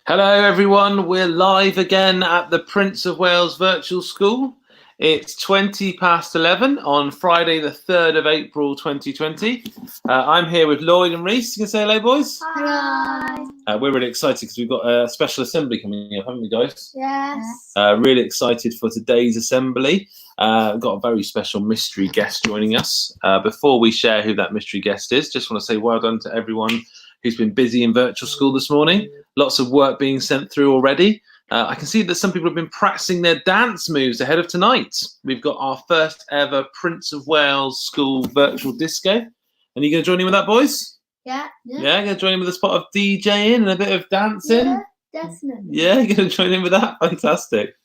Hello everyone, we're live again at the Prince of Wales Virtual School. It's 11 on Friday the 3rd of April 2020. I'm here with Lloyd and Reese. You can say hello, boys. Hi. We're really excited because we've got a special assembly coming up, haven't we, guys? Yes. Really excited for today's assembly. We've got a very special mystery guest joining us. Before we share who that mystery guest is, just want to say well done to everyone who's been busy in virtual school this morning. Lots of work being sent through already. I can see that some people have been practicing their dance moves ahead of tonight. We've got our first ever Prince of Wales School virtual disco. And you going to join in with that, boys? Yeah. Yeah, going to join in with a spot of DJing and a bit of dancing? Yeah, definitely. Yeah, you're going to join in with that? Fantastic.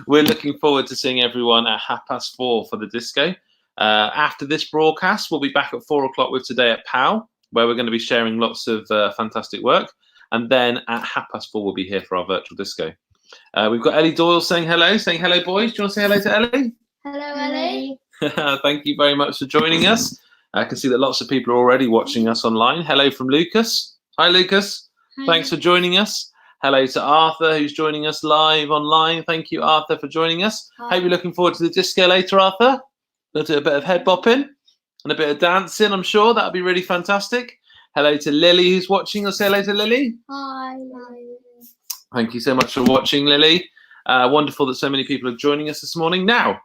We're looking forward to seeing everyone at 4:30 for the disco. After this broadcast, we'll be back at 4 o'clock with Today at POW, where we're going to be sharing lots of fantastic work. And then at 4:30, we'll be here for our virtual disco. We've got Ellie Doyle saying hello, boys. Do you want to say hello to Ellie? Hello, Ellie. Thank you very much for joining us. I can see that lots of people are already watching us online. Hello from Lucas. Hi, Lucas. Hi. Thanks for joining us. Hello to Arthur, who's joining us live online. Thank you, Arthur, for joining us. Hi. Hope you're looking forward to the disco later, Arthur. We'll do a bit of head bopping and a bit of dancing, I'm sure. That'll be really fantastic. Hello to Lily, who's watching us. Say hello to Lily. Hi. Thank you so much for watching, Lily. Wonderful that so many people are joining us this morning. Now,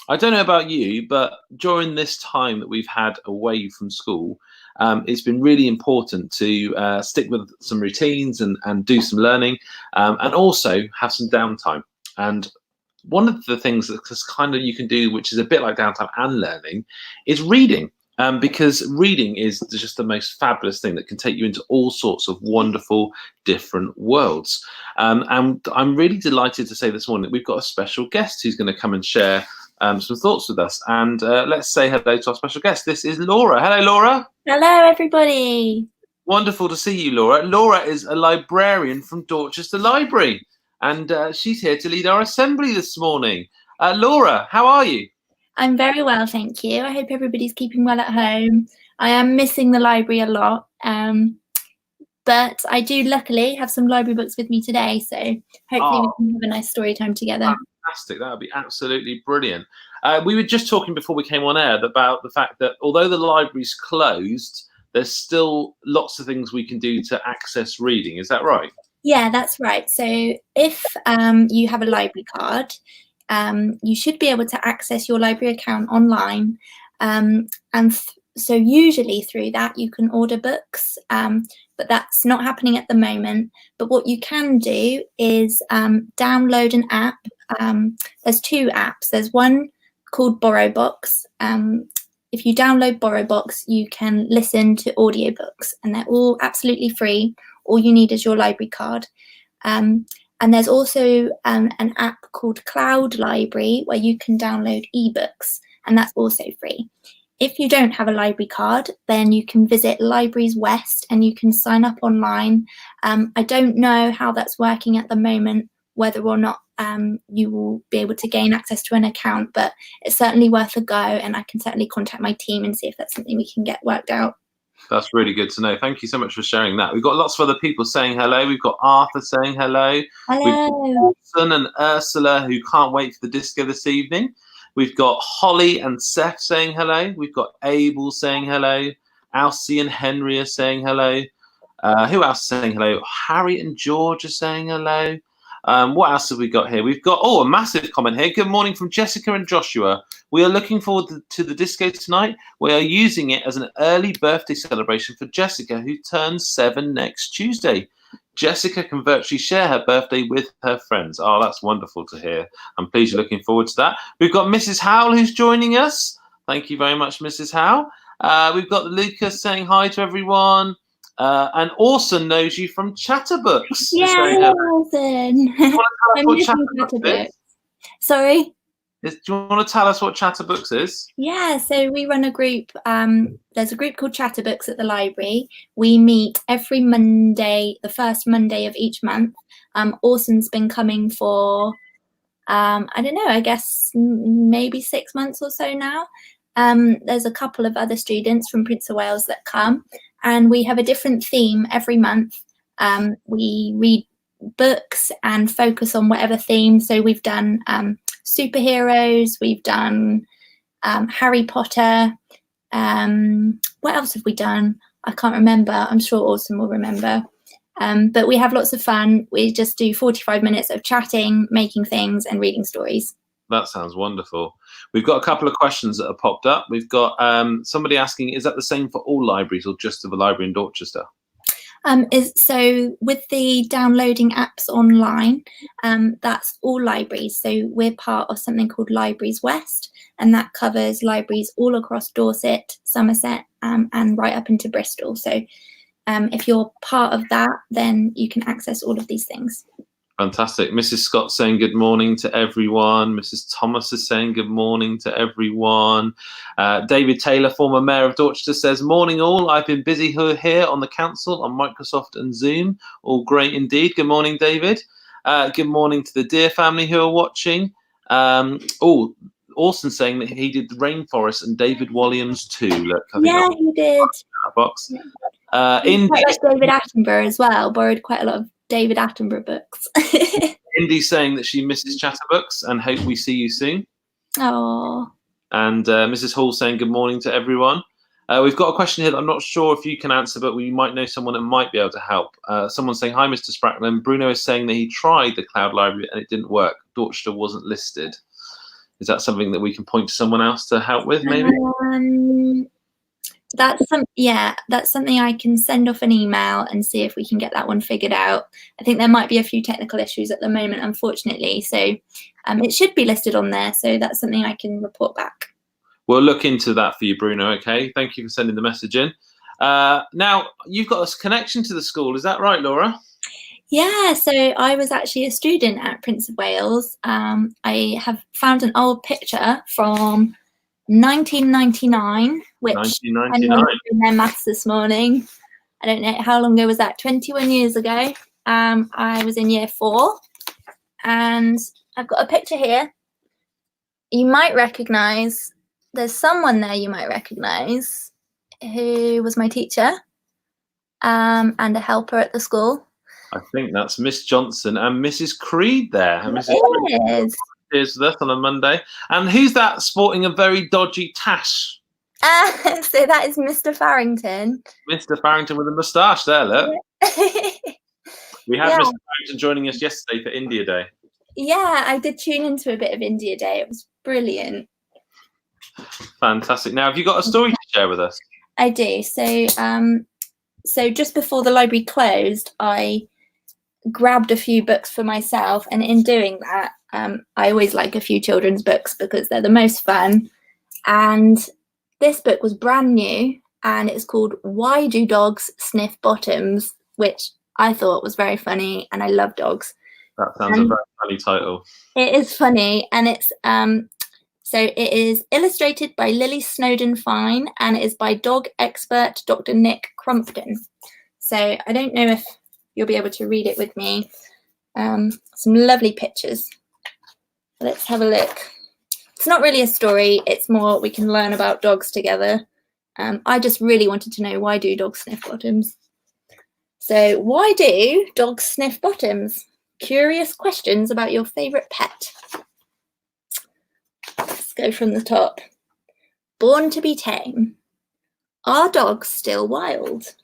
I don't know about you, but during this time that we've had away from school, it's been really important to stick with some routines and do some learning, and also have some downtime. And one of the things that kind of you can do, which is a bit like downtime and learning, is reading. Because reading is just the most fabulous thing that can take you into all sorts of wonderful different worlds. And I'm really delighted to say this morning that we've got a special guest who's going to come and share some thoughts with us. And let's say hello to our special guest. This is Laura. Hello, Laura. Hello, everybody. Wonderful to see you, Laura. Laura is a librarian from Dorchester Library, and she's here to lead our assembly this morning. Laura, how are you? I'm very well, thank you. I hope everybody's keeping well at home. I am missing the library a lot, but I do luckily have some library books with me today, so hopefully we can have a nice story time together. Fantastic. That would be absolutely brilliant. We were just talking before we came on air about the fact that although the library's closed, there's still lots of things we can do to access reading. Is that right? Yeah, that's right. So if you have a library card, you should be able to access your library account online. So usually through that you can order books, but that's not happening at the moment. But what you can do is download an app. There's two apps. There's one called BorrowBox. If you download BorrowBox, you can listen to audiobooks, and they're all absolutely free. All you need is your library card. And there's also an app called Cloud Library where you can download ebooks, and that's also free. If you don't have a library card, then you can visit Libraries West and you can sign up online. I don't know how that's working at the moment, whether or not you will be able to gain access to an account, but it's certainly worth a go, and I can certainly contact my team and see if that's something we can get worked out. That's really good to know. Thank you so much for sharing that. We've got lots of other people saying hello. We've got Arthur saying hello. Hello. We've got Wilson and Ursula who can't wait for the disco this evening. We've got Holly and Seth saying hello. We've got Abel saying hello. Alcy and Henry are saying hello. Who else is saying hello? Harry and George are saying hello. What else have we got here? We've got, a massive comment here. Good morning from Jessica and Joshua. We are looking forward to the disco tonight. We are using it as an early birthday celebration for Jessica, who turns 7 next Tuesday. Jessica can virtually share her birthday with her friends. Oh, that's wonderful to hear. I'm pleased you're looking forward to that. We've got Mrs. Howell who's joining us. Thank you very much, Mrs. Howell. We've got Lucas saying hi to everyone. And Orson knows you from Chatterbooks. Yeah, Orson. I'm missing Chatterbooks. Sorry? Do you want to tell us what Chatterbooks is? Yeah, so we run a group. There's a group called Chatterbooks at the library. We meet every Monday, the first Monday of each month. Orson's been coming for, I don't know, I guess maybe 6 months or so now. There's a couple of other students from Prince of Wales that come, and we have a different theme every month. We read books and focus on whatever theme. So we've done superheroes, we've done Harry Potter. What else have we done? I can't remember. I'm sure Orson will remember. But we have lots of fun. We just do 45 minutes of chatting, making things and reading stories. That sounds wonderful. We've got a couple of questions that have popped up. We've got somebody asking, is that the same for all libraries or just for the library in Dorchester? So with the downloading apps online, that's all libraries. So we're part of something called Libraries West, and that covers libraries all across Dorset, Somerset, and right up into Bristol. So if you're part of that, then you can access all of these things. Fantastic. Mrs. Scott saying good morning to everyone. Mrs. Thomas is saying good morning to everyone. David Taylor, former mayor of Dorchester, says, morning all. I've been busy here on the council on Microsoft and Zoom. All great indeed. Good morning, David. Good morning to the Dear family who are watching. Orson saying that he did the Rainforest and David Walliams too. Look, I think he did. That box. Indy, quite like David Attenborough as well. Borrowed quite a lot of David Attenborough books. Indy's saying that she misses Chatterbooks and hope we see you soon. Oh. And Mrs. Hall saying good morning to everyone. We've got a question here that I'm not sure if you can answer, but we might know someone that might be able to help. Someone's saying, hi, Mr. Spracklen. Bruno is saying that he tried the cloud library and it didn't work. Dorchester wasn't listed. Is that something that we can point to someone else to help with, maybe? That's something I can send off an email and see if we can get that one figured out. I think there might be a few technical issues at the moment, unfortunately. So it should be listed on there. So that's something I can report back. We'll look into that for you, Bruno. Okay. Thank you for sending the message in. Now, you've got a connection to the school. Is that right, Laura? Yeah, so I was actually a student at Prince of Wales. I have found an old picture from 1999, which 1999. in their maths this morning. I don't know how long ago was that. 21 years ago. I was in year 4, and I've got a picture here. You might recognise. There's someone there you might recognise who was my teacher and a helper at the school. I think that's Miss Johnson and Mrs. Creed there. And Mrs. Creed is with us on a Monday. And who's that sporting a very dodgy tash? So that is Mr. Farrington. Mr. Farrington with a moustache there, look. We had Mr. Farrington joining us yesterday for India Day. Yeah, I did tune into a bit of India Day. It was brilliant. Fantastic. Now, have you got a story to share with us? I do. So just before the library closed, I grabbed a few books for myself, and in doing that, I always like a few children's books because they're the most fun. And this book was brand new, and it's called Why Do Dogs Sniff Bottoms, which I thought was very funny, and I love dogs. That sounds a very funny title. It is funny, and it's so it is illustrated by Lily Snowden Fine, and it is by dog expert Dr. Nick Crumpton. So I don't know if you'll be able to read it with me. Some lovely pictures. Let's have a look. It's not really a story. It's more we can learn about dogs together. I just really wanted to know, why do dogs sniff bottoms? So why do dogs sniff bottoms? Curious questions about your favourite pet. Let's go from the top. Born to be tame. Are dogs still wild?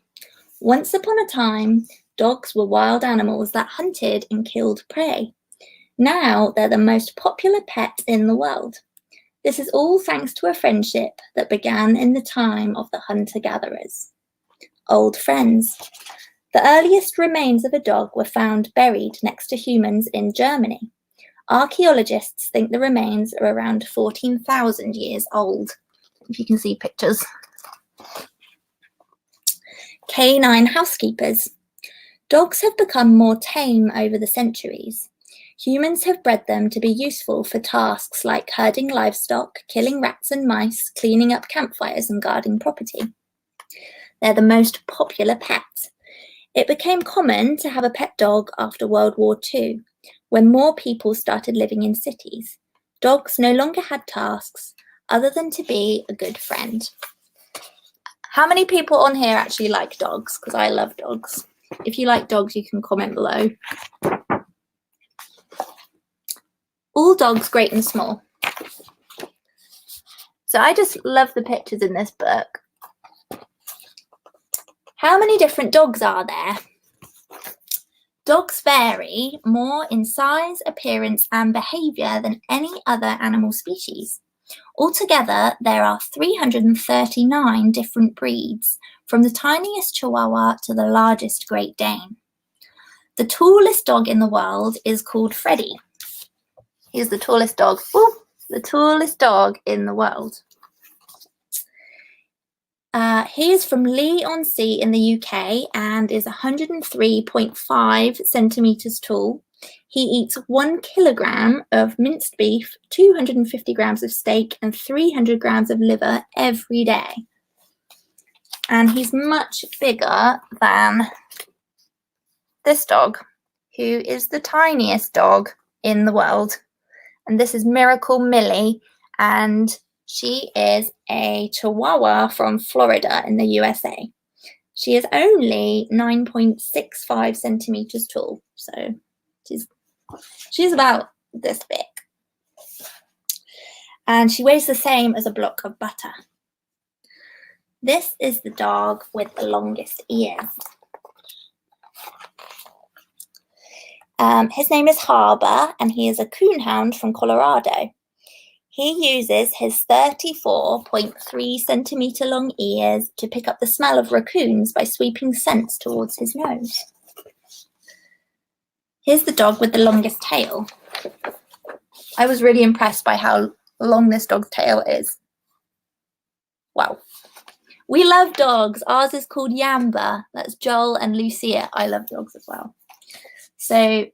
Once upon a time, dogs were wild animals that hunted and killed prey. Now they're the most popular pet in the world. This is all thanks to a friendship that began in the time of the hunter-gatherers. Old friends. The earliest remains of a dog were found buried next to humans in Germany. Archaeologists think the remains are around 14,000 years old, if you can see pictures. Canine housekeepers. Dogs have become more tame over the centuries. Humans have bred them to be useful for tasks like herding livestock, killing rats and mice, cleaning up campfires and guarding property. They're the most popular pet. It became common to have a pet dog after World War II, when more people started living in cities. Dogs no longer had tasks other than to be a good friend. How many people on here actually like dogs? Because I love dogs. If you like dogs, you can comment below. All dogs, great and small. So I just love the pictures in this book. How many different dogs are there? Dogs vary more in size, appearance, and behaviour than any other animal species. Altogether, there are 339 different breeds, from the tiniest Chihuahua to the largest Great Dane. The tallest dog in the world is called Freddie. He's the tallest dog. Ooh, the tallest dog in the world. He is from Leigh-on-Sea in the UK and is 103.5 centimetres tall. He eats 1 kilogram of minced beef, 250 grams of steak, and 300 grams of liver every day. And he's much bigger than this dog, who is the tiniest dog in the world. And this is Miracle Millie, and she is a Chihuahua from Florida in the USA. She is only 9.65 centimetres tall, so she's about this big. And she weighs the same as a block of butter. This is the dog with the longest ears. His name is Harbour, and he is a coonhound from Colorado. He uses his 34.3 centimetre long ears to pick up the smell of raccoons by sweeping scents towards his nose. Here's the dog with the longest tail. I was really impressed by how long this dog's tail is. Wow. We love dogs. Ours is called Yamba. That's Joel and Lucia. I love dogs as well. So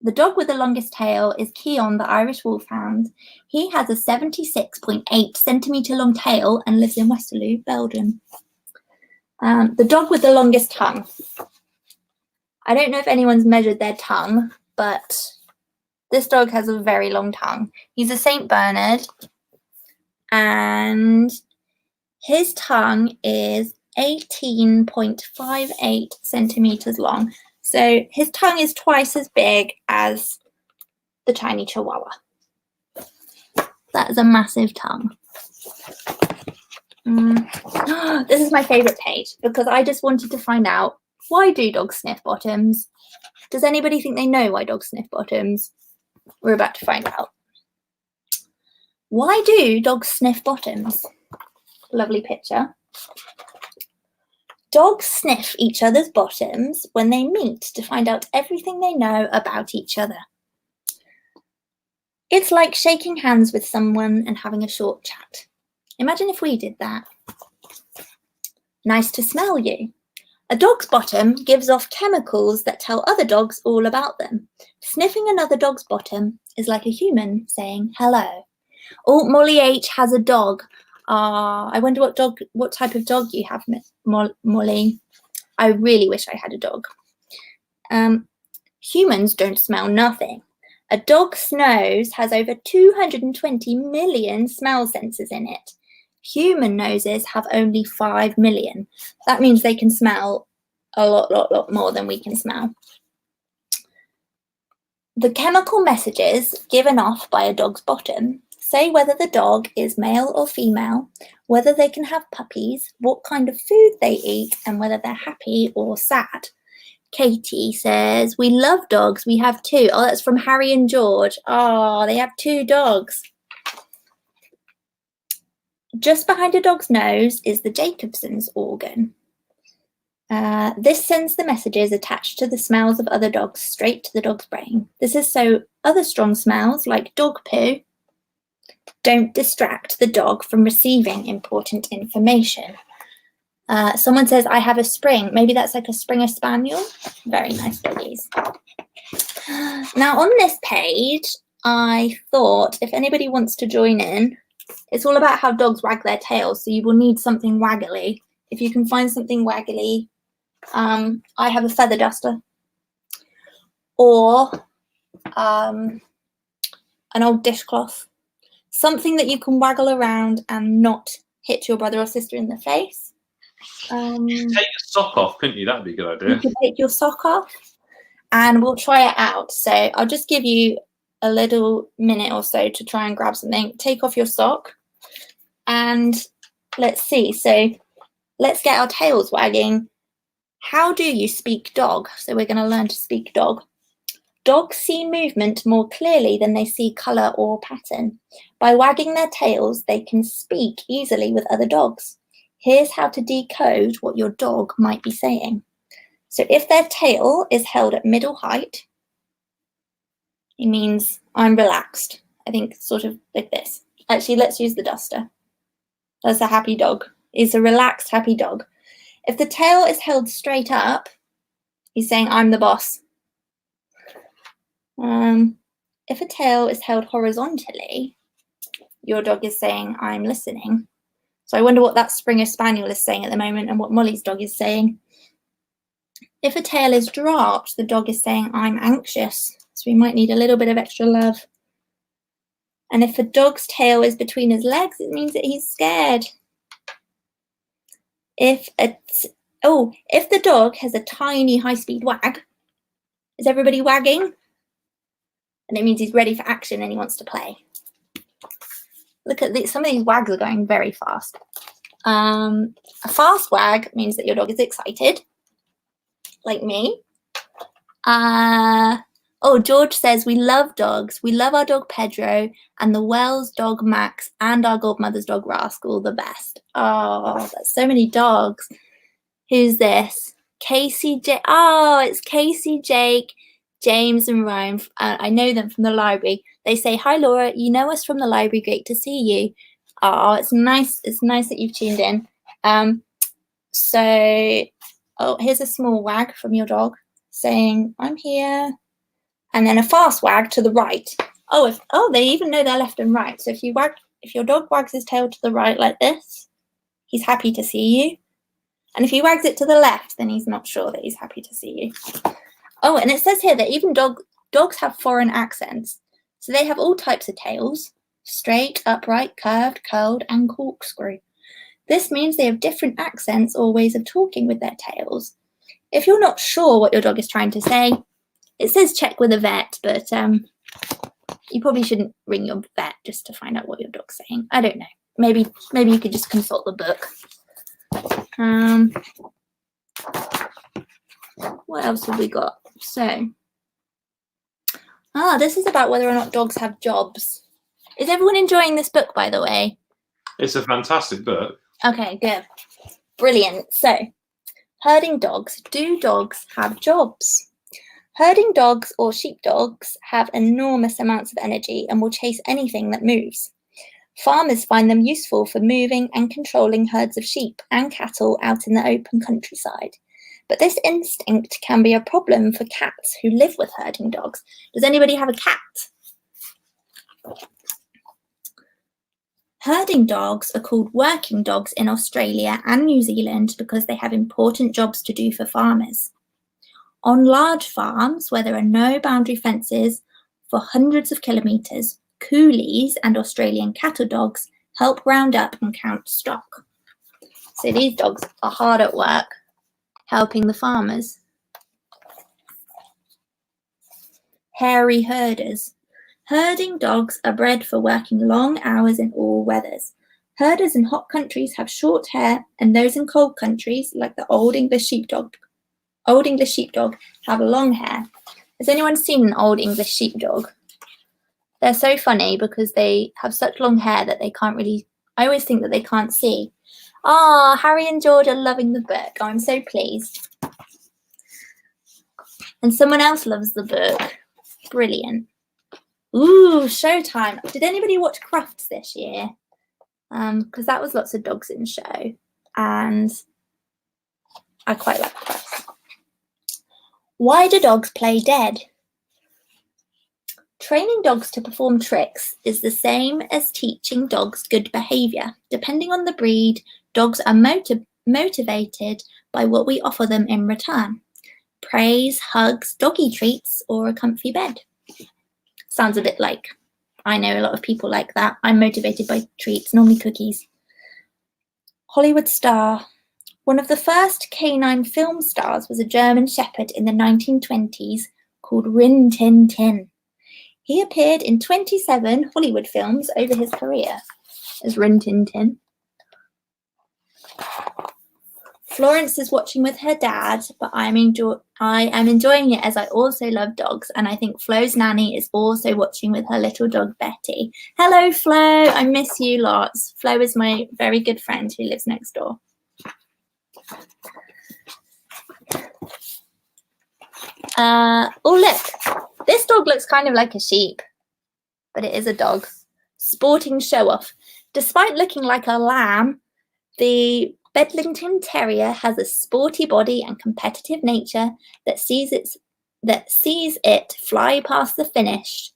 the dog with the longest tail is Keon, the Irish Wolfhound. He has a 76.8 centimetre long tail and lives in Westerlo, Belgium. The dog with the longest tongue. I don't know if anyone's measured their tongue, but this dog has a very long tongue. He's a St. Bernard, and his tongue is 18.58 centimetres long. So his tongue is twice as big as the tiny Chihuahua. That is a massive tongue. This is my favourite page because I just wanted to find out, why do dogs sniff bottoms? Does anybody think they know why dogs sniff bottoms? We're about to find out. Why do dogs sniff bottoms? Lovely picture. Dogs sniff each other's bottoms when they meet to find out everything they know about each other. It's like shaking hands with someone and having a short chat. Imagine if we did that. Nice to smell you. A dog's bottom gives off chemicals that tell other dogs all about them. Sniffing another dog's bottom is like a human saying hello. Oh, Molly H has a dog. I wonder what type of dog you have, Molly. I really wish I had a dog. Humans don't smell nothing. A dog's nose has over 220 million smell sensors in it. Human noses have only 5 million. That means they can smell a lot more than we can smell. The chemical messages given off by a dog's bottom say whether the dog is male or female, whether they can have puppies, what kind of food they eat, and whether they're happy or sad. Katie says, we love dogs, we have 2. Oh, that's from Harry and George. Oh, they have 2 dogs. Just behind a dog's nose is the Jacobson's organ. This sends the messages attached to the smells of other dogs straight to the dog's brain. This is so other strong smells, like dog poo, don't distract the dog from receiving important information. Someone says, I have a Spring. Maybe that's like a Springer Spaniel. Very nice doggies. Now on this page, I thought if anybody wants to join in, it's all about how dogs wag their tails. So you will need something waggly. If you can find something waggly, I have a feather duster or an old dishcloth. Something that you can waggle around and not hit your brother or sister in the face. You could take your sock off, couldn't you? That'd be a good You idea. could take your sock off and we'll try it out. So I'll just give you a little minute or so to try and grab something. Take off your sock and let's see. So let's get our tails wagging. How do you speak dog? So we're going to learn to speak dog. Dogs see movement more clearly than they see colour or pattern. By wagging their tails, they can speak easily with other dogs. Here's how to decode what your dog might be saying. So if their tail is held at middle height, it means I'm relaxed. I think sort of like this. Actually, let's use the duster. That's a happy dog. It's a relaxed, happy dog. If the tail is held straight up, he's saying I'm the boss. If a tail is held horizontally, your dog is saying I'm listening. So I wonder what that Springer Spaniel is saying at the moment and what Molly's dog is saying. If a tail is dropped, the dog is saying I'm anxious. So we might need a little bit of extra love. And if a dog's tail is between his legs, it means that he's scared. If the dog has a tiny high-speed wag, is everybody wagging? And it means he's ready for action and he wants to play. Look at some of these wags are going very fast. A fast wag means that your dog is excited, like me. George says we love dogs. We love our dog Pedro and the Wells dog Max and our godmother's dog Rascal the best. Oh, that's so many dogs. Who's this? Casey J. Oh, it's Casey, Jake, James and Ryan. I know them from the library. They say, hi, Laura. You know us from the library. Great to see you. Oh, it's nice. It's nice that you've tuned in. Here's a small wag from your dog saying, I'm here. And then a fast wag to the right. They even know their left and right. So if your dog wags his tail to the right like this, he's happy to see you. And if he wags it to the left, then he's not sure that he's happy to see you. Oh, and it says here that even dogs have foreign accents. So they have all types of tails: straight, upright, curved, curled, and corkscrew. This means they have different accents or ways of talking with their tails. If you're not sure what your dog is trying to say, it says check with a vet, but you probably shouldn't ring your vet just to find out what your dog's saying. I don't know. Maybe you could just consult the book. What else have we got? So, this is about whether or not dogs have jobs. Is everyone enjoying this book, by the way? It's a fantastic book. Okay, good. Brilliant. So, herding dogs. Do dogs have jobs? Herding dogs or sheepdogs have enormous amounts of energy and will chase anything that moves. Farmers find them useful for moving and controlling herds of sheep and cattle out in the open countryside. But this instinct can be a problem for cats who live with herding dogs. Does anybody have a cat? Herding dogs are called working dogs in Australia and New Zealand because they have important jobs to do for farmers. On large farms where there are no boundary fences for hundreds of kilometres, coolies and Australian cattle dogs help round up and count stock. So these dogs are hard at work helping the farmers. Hairy herders. Herding dogs are bred for working long hours in all weathers. Herders in hot countries have short hair, and those in cold countries, like the Old English sheepdog, have long hair. Has anyone seen an Old English sheepdog? They're so funny because they have such long hair that they can't really, I always think that they can't see. Oh, Harry and George are loving the book. Oh, I'm so pleased. And someone else loves the book. Brilliant. Ooh, showtime. Did anybody watch Crufts this year? Because that was lots of dogs in show. And I quite like Crufts. Why do dogs play dead? Training dogs to perform tricks is the same as teaching dogs good behaviour. Depending on the breed, dogs are motivated by what we offer them in return. Praise, hugs, doggy treats, or a comfy bed. Sounds a bit like, I know a lot of people like that. I'm motivated by treats, normally cookies. Hollywood star. One of the first canine film stars was a German shepherd in the 1920s called Rin Tin Tin. He appeared in 27 Hollywood films over his career as Rin Tin Tin. Florence is watching with her dad, but I am enjoying it as I also love dogs, and I think Flo's nanny is also watching with her little dog Betty. Hello, Flo. I miss you lots. Flo is my very good friend who lives next door. Oh, look. This dog looks kind of like a sheep, but it is a dog. Sporting show-off. Despite looking like a lamb, the Bedlington Terrier has a sporty body and competitive nature that sees it fly past the finish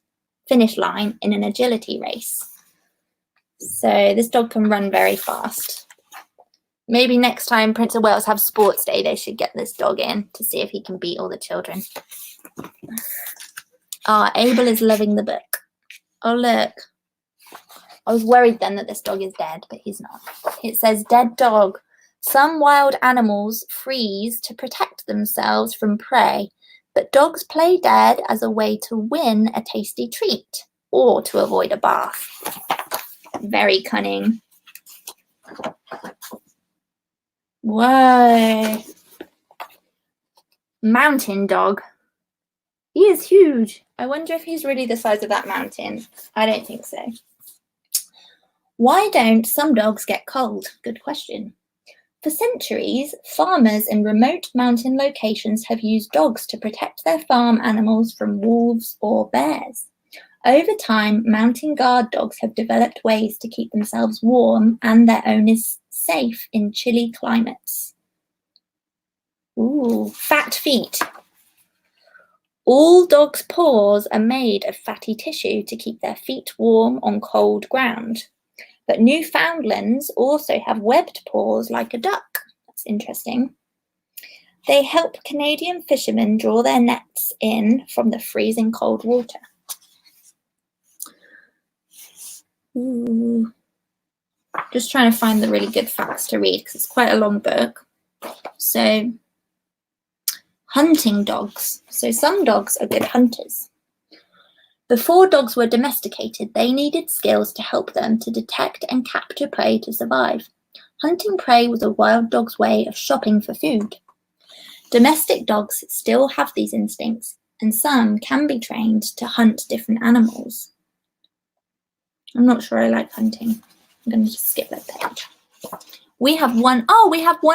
line in an agility race. So this dog can run very fast. Maybe next time Prince of Wales have sports day, they should get this dog in to see if he can beat all the children. Abel is loving the book. Oh, look. I was worried then that this dog is dead, but he's not. It says, dead dog. Some wild animals freeze to protect themselves from prey, but dogs play dead as a way to win a tasty treat or to avoid a bath. Very cunning. Whoa. Mountain dog. He is huge. I wonder if he's really the size of that mountain. I don't think so. Why don't some dogs get cold? Good question. For centuries, farmers in remote mountain locations have used dogs to protect their farm animals from wolves or bears. Over time, mountain guard dogs have developed ways to keep themselves warm and their owners safe in chilly climates. Ooh, fat feet. All dogs' paws are made of fatty tissue to keep their feet warm on cold ground. But Newfoundlands also have webbed paws like a duck. That's interesting. They help Canadian fishermen draw their nets in from the freezing cold water. Ooh. Just trying to find the really good facts to read because it's quite a long book. So, hunting dogs. So some dogs are good hunters. Before dogs were domesticated, they needed skills to help them to detect and capture prey to survive. Hunting prey was a wild dog's way of shopping for food. Domestic dogs still have these instincts, and some can be trained to hunt different animals. I'm not sure I like hunting. I'm going to just skip that page. We have one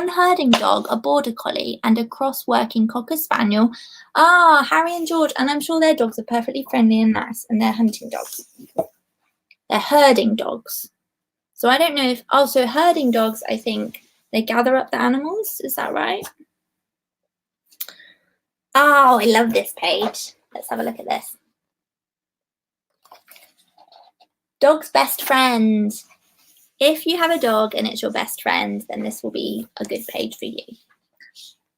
herding dog, a border collie, and a cross-working cocker spaniel. Harry and George, and I'm sure their dogs are perfectly friendly and nice, and they're hunting dogs. They're herding dogs. So I don't know if, so herding dogs, I think they gather up the animals. Is that right? Oh, I love this page. Let's have a look at this. Dog's best friend. If you have a dog and it's your best friend, then this will be a good page for you.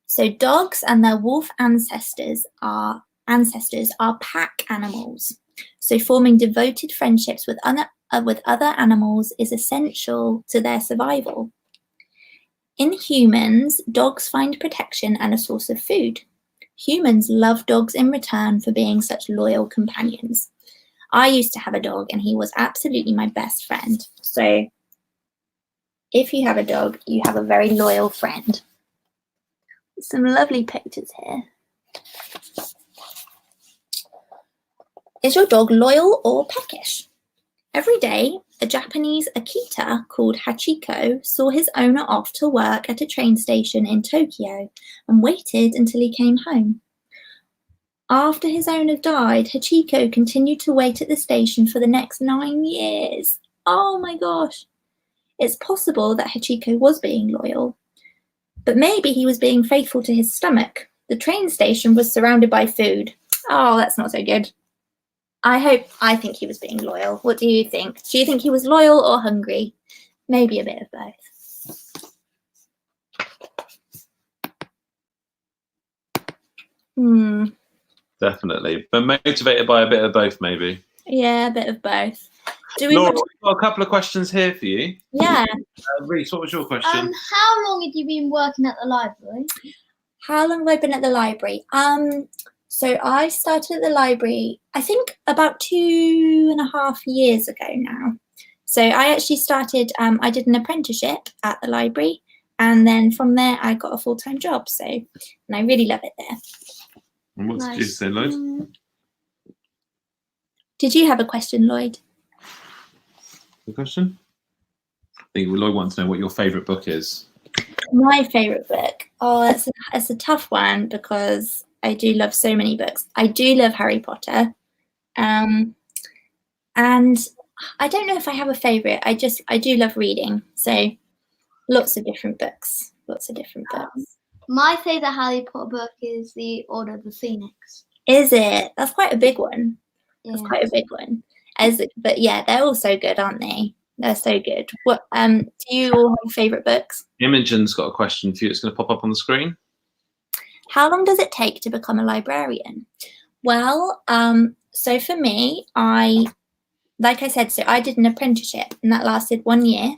So dogs and their wolf ancestors are pack animals. So forming devoted friendships with other animals is essential to their survival. In humans, dogs find protection and a source of food. Humans love dogs in return for being such loyal companions. I used to have a dog and he was absolutely my best friend. So if you have a dog, you have a very loyal friend. Some lovely pictures here. Is your dog loyal or peckish? Every day, a Japanese Akita called Hachiko saw his owner off to work at a train station in Tokyo and waited until he came home. After his owner died, Hachiko continued to wait at the station for the next 9 years. Oh my gosh. It's possible that Hachiko was being loyal, but maybe he was being faithful to his stomach. The train station was surrounded by food. Oh, that's not so good. I think he was being loyal. What do you think? Do you think he was loyal or hungry? Maybe a bit of both. Definitely. But motivated by a bit of both, maybe. Yeah, a bit of both. Do we Laura, want we've got a couple of questions here for you. Yeah. Reese, what was your question? How long have you been working at the library? How long have I been at the library? So I started at the library, I think about 2.5 years ago now. So I actually started, I did an apprenticeship at the library, and then from there I got a full-time job. So, and I really love it there. And what did you say, Lloyd? Did you have a question, Lloyd? The question? I think Lloyd wants to know what your favourite book is. My favourite book? Oh, it's a tough one because I do love so many books. I do love Harry Potter. And I don't know if I have a favourite. I do love reading. So lots of different books. My favourite Harry Potter book is The Order of the Phoenix. Is it? That's quite a big one. Yeah. That's quite a big one. But yeah, they're all so good, aren't they? They're so good. What do you all have favourite books? Imogen's got a question for you. It's going to pop up on the screen. How long does it take to become a librarian? Well, so for me, like I said, so I did an apprenticeship and that lasted 1 year.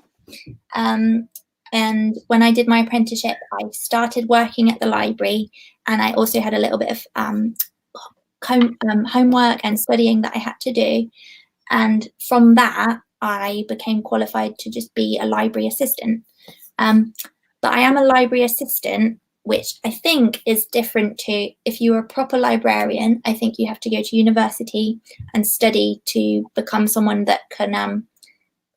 And when I did my apprenticeship, I started working at the library, and I also had a little bit of homework and studying that I had to do. And from that, I became qualified to just be a library assistant. But I am a library assistant, which I think is different to if you were a proper librarian. I think you have to go to university and study to become someone that can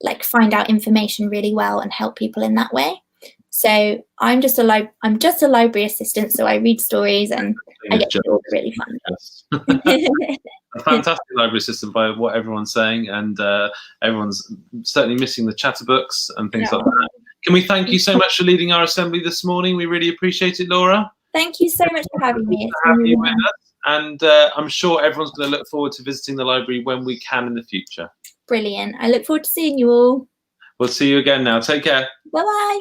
like find out information really well and help people in that way. So I'm just a library assistant. So I read stories and I get to do all the really fun stuff. A fantastic library assistant by what everyone's saying, and everyone's certainly missing the chatterbooks and things like that. Can we thank you so much for leading our assembly this morning? We really appreciate it, Laura. Thank you so much for having me. You with us. And I'm sure everyone's going to look forward to visiting the library when we can in the future. Brilliant. I look forward to seeing you all. We'll see you again now. Take care. Bye-bye.